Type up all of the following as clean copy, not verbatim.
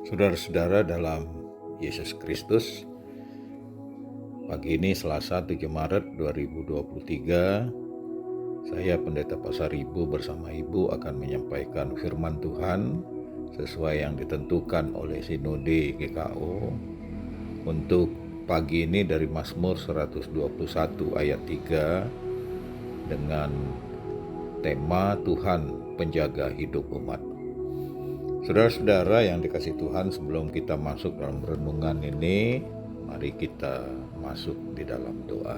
Saudara-saudara dalam Yesus Kristus, pagi ini Selasa 7 Maret 2023, saya Pendeta Pasar Ibu bersama Ibu akan menyampaikan firman Tuhan sesuai yang ditentukan oleh Sinode GKO untuk pagi ini dari Mazmur 121 ayat 3 dengan tema Tuhan penjaga hidup umat. Saudara-saudara yang dikasihi Tuhan, sebelum kita masuk dalam renungan ini, mari kita masuk di dalam doa.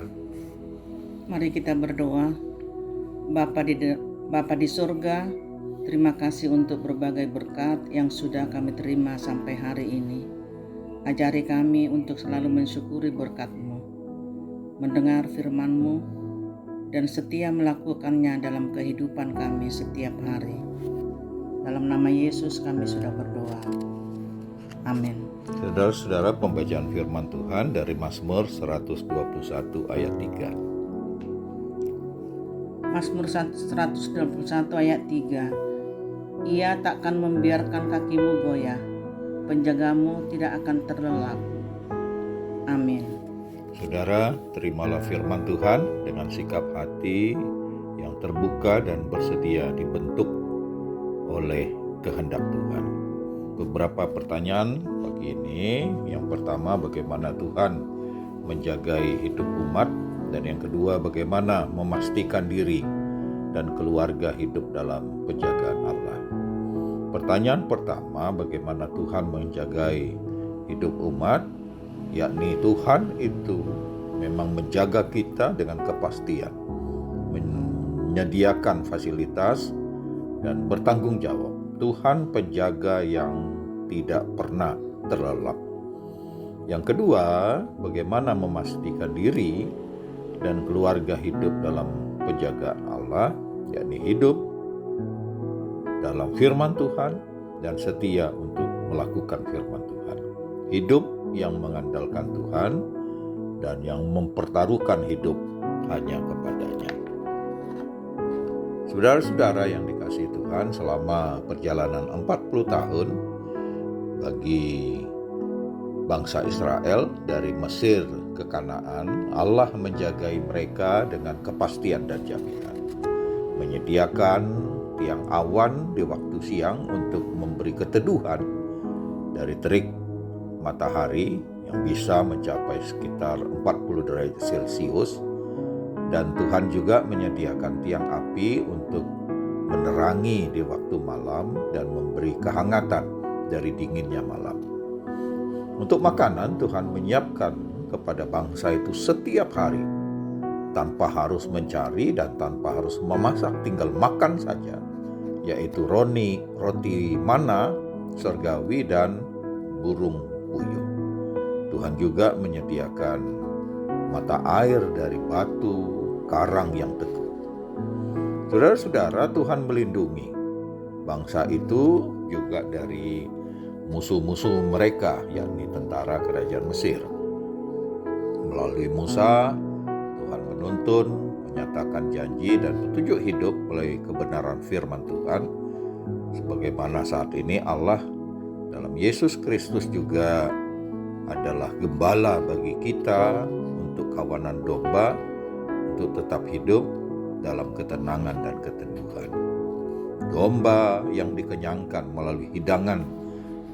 Mari kita berdoa. Bapa di surga, terima kasih untuk berbagai berkat yang sudah kami terima sampai hari ini. Ajari kami untuk selalu mensyukuri berkat-Mu, mendengar firman-Mu, dan setia melakukannya dalam kehidupan kami setiap hari. Dalam nama Yesus kami sudah berdoa. Amin. Saudara-saudara, pembacaan firman Tuhan dari Mazmur 121 ayat 3. Mazmur 121 ayat 3. Ia takkan membiarkan kakimu goyah, penjagamu tidak akan terlelap. Amin. Saudara, terimalah firman Tuhan dengan sikap hati yang terbuka dan bersedia dibentuk oleh kehendak Tuhan. Beberapa pertanyaan pagi ini. Yang pertama, bagaimana Tuhan menjagai hidup umat, dan yang kedua, bagaimana memastikan diri dan keluarga hidup dalam penjagaan Allah. Pertanyaan pertama, bagaimana Tuhan menjagai hidup umat, yakni Tuhan itu memang menjaga kita dengan kepastian, menyediakan fasilitas dan bertanggung jawab. Tuhan penjaga yang tidak pernah terlelap. Yang kedua, bagaimana memastikan diri dan keluarga hidup dalam penjagaan Allah, yakni hidup dalam firman Tuhan dan setia untuk melakukan firman Tuhan. Hidup yang mengandalkan Tuhan dan yang mempertaruhkan hidup hanya kepadanya. Saudara-saudara yang dikasihi Tuhan, selama perjalanan 40 tahun bagi bangsa Israel dari Mesir ke Kanaan, Allah menjagai mereka dengan kepastian dan jaminan. Menyediakan tiang awan di waktu siang untuk memberi keteduhan dari terik matahari yang bisa mencapai sekitar 40 derajat Celcius. Dan Tuhan juga menyediakan tiang api untuk menerangi di waktu malam dan memberi kehangatan dari dinginnya malam. Untuk makanan, Tuhan menyiapkan kepada bangsa itu setiap hari, tanpa harus mencari dan tanpa harus memasak, tinggal makan saja, yaitu roti mana, surgawi, dan burung puyuh. Tuhan juga menyediakan mata air dari batu karang yang teguh. Saudara-saudara, Tuhan melindungi bangsa itu juga dari musuh-musuh mereka, yakni tentara kerajaan Mesir. Melalui Musa, Tuhan menuntun, menyatakan janji dan petunjuk hidup melalui kebenaran firman Tuhan. Sebagaimana saat ini Allah dalam Yesus Kristus juga adalah gembala bagi kita untuk kawanan domba, untuk tetap hidup dalam ketenangan dan keteduhan. Domba yang dikenyangkan melalui hidangan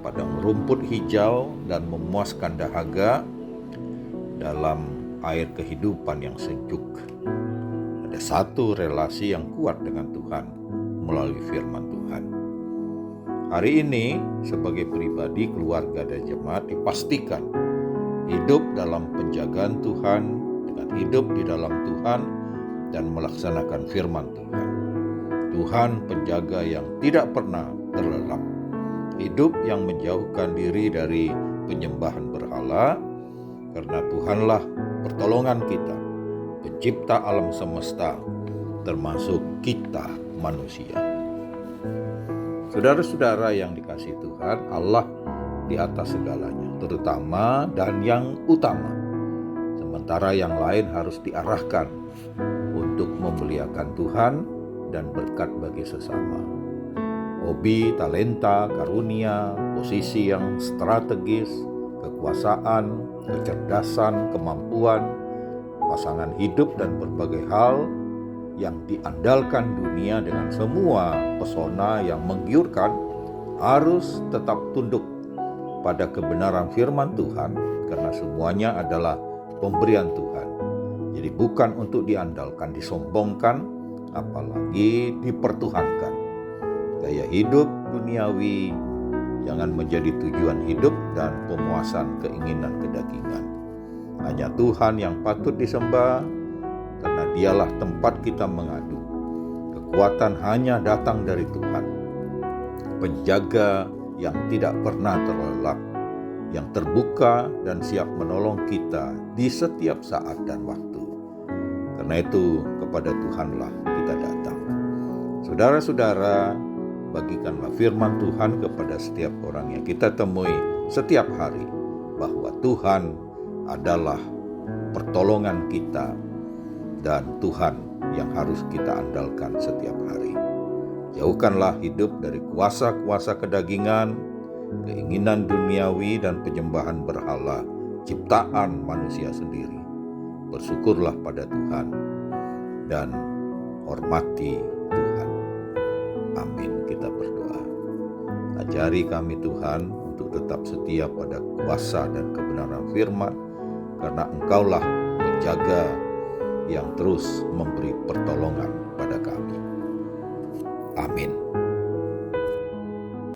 padang rumput hijau dan memuaskan dahaga dalam air kehidupan yang sejuk. Ada satu relasi yang kuat dengan Tuhan melalui firman Tuhan. Hari ini sebagai pribadi, keluarga, dan jemaat dipastikan hidup dalam penjagaan Tuhan, dengan hidup di dalam Tuhan dan melaksanakan firman Tuhan. Tuhan penjaga yang tidak pernah terlelap. Hidup yang menjauhkan diri dari penyembahan berhala, karena Tuhanlah pertolongan kita, pencipta alam semesta, termasuk kita manusia. Saudara-saudara yang dikasihi Tuhan, Allah di atas segalanya, terutama dan yang utama. Sementara yang lain harus diarahkan untuk memuliakan Tuhan dan berkat bagi sesama. hobi, talenta, karunia, posisi yang strategis, kekuasaan, kecerdasan, kemampuan, pasangan hidup, dan berbagai hal yang diandalkan dunia dengan semua pesona yang menggiurkan harus tetap tunduk pada kebenaran firman Tuhan, karena semuanya adalah pemberian Tuhan. Jadi bukan untuk diandalkan, disombongkan, apalagi dipertuhankan. Gaya hidup duniawi jangan menjadi tujuan hidup dan pemuasan keinginan kedagingan. Hanya Tuhan yang patut disembah, karena Dialah tempat kita mengadu. Kekuatan hanya datang dari Tuhan, penjaga yang tidak pernah terlelap, yang terbuka dan siap menolong kita di setiap saat dan waktu. Karena itu kepada Tuhanlah kita datang. Saudara-saudara, bagikanlah firman Tuhan kepada setiap orang yang kita temui setiap hari, bahwa Tuhan adalah pertolongan kita dan Tuhan yang harus kita andalkan setiap hari. Jauhkanlah hidup dari kuasa-kuasa kedagingan, keinginan duniawi, dan penyembahan berhala ciptaan manusia sendiri. Bersyukurlah pada Tuhan dan hormati Tuhan. Amin. Kita berdoa. Ajari kami Tuhan untuk tetap setia pada kuasa dan kebenaran firman, karena Engkaulah penjaga yang terus memberi pertolongan pada kami. Amin.